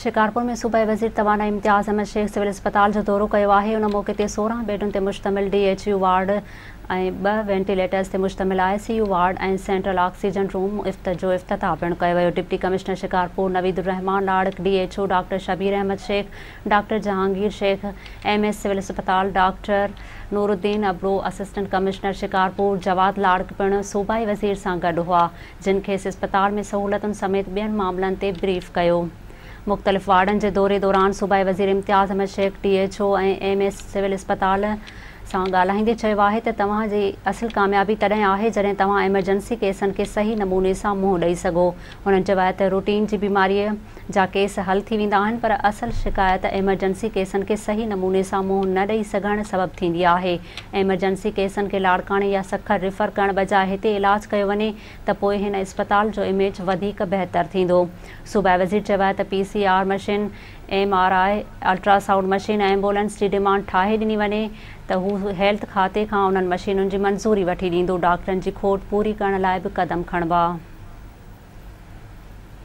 शिकारपुर में सूबाई वज़ीर तवाना इम्तियाज़ अहमद शेख सिविल अस्पताल जो दौरो कयो आहे। उन मौक़े ते 16 बेडुनि ते मुश्तमिल DHU वार्ड ऐं 2 वेंटिलेटर्स ते मुश्तमिल ICU वार्ड ऐं सेंट्रल ऑक्सीजन रूम जो इफ्तिताह पिणु कयो वियो। Deputy commissioner Shikarpur Naveedur Rahman Larak, DHO doctor Shabbir Ahmed Shaikh, doctor Jahangir Shaikh, MS civil अस्पताल doctor Nooruddin Abro, assistant commissioner Shikarpur Jawad Larak पिणु सूबाई वज़ीर सां गॾु हुआ, जिन खेसि अस्पताल में सहूलतुनि समेत ॿियनि मामलनि ते ब्रीफ कयो। मुख़्तलिफ़ वार्डनि जे दौरे दौरान सूबाई वज़ीर इम्तियाज़ अहमद शेख DHO ऐं MS सिविल अस्पताल सां ॻाल्हाईंदे चयो आहे त तव्हांजी असुल कामयाबी तॾहिं आहे जॾहिं तव्हां एमरजेंसी केसनि खे सही नमूने सां मुंहुं ॾेई सघो। हुननि चयो आहे त रूटीन जी बीमारीअ जा केस हल थी वेंदा आहिनि, पर असल शिकायत एमरजेंसी केसनि खे सही नमूने सां मुंहुं न ॾेई सघणु सबबु थींदी आहे। एमरजेंसी केसनि खे लाड़काणे या सखर रिफ़र करण बजाए हिते इलाज कयो वञे त पोइ हिन अस्पताल जो इमेज वधीक बहितर थींदो। सूबाई वज़ीर चयो आहे त PCR machine, MRI, ultrasound machine, ambulance जी डिमांड ठाहे ॾिनी वञे त हू हेल्थ खाते खां उन्हनि मशीनुनि जी मंज़ूरी वठी ॾींदो। डॉक्टरनि जी खोट पूरी करण लाइ बि क़दम खणिबा।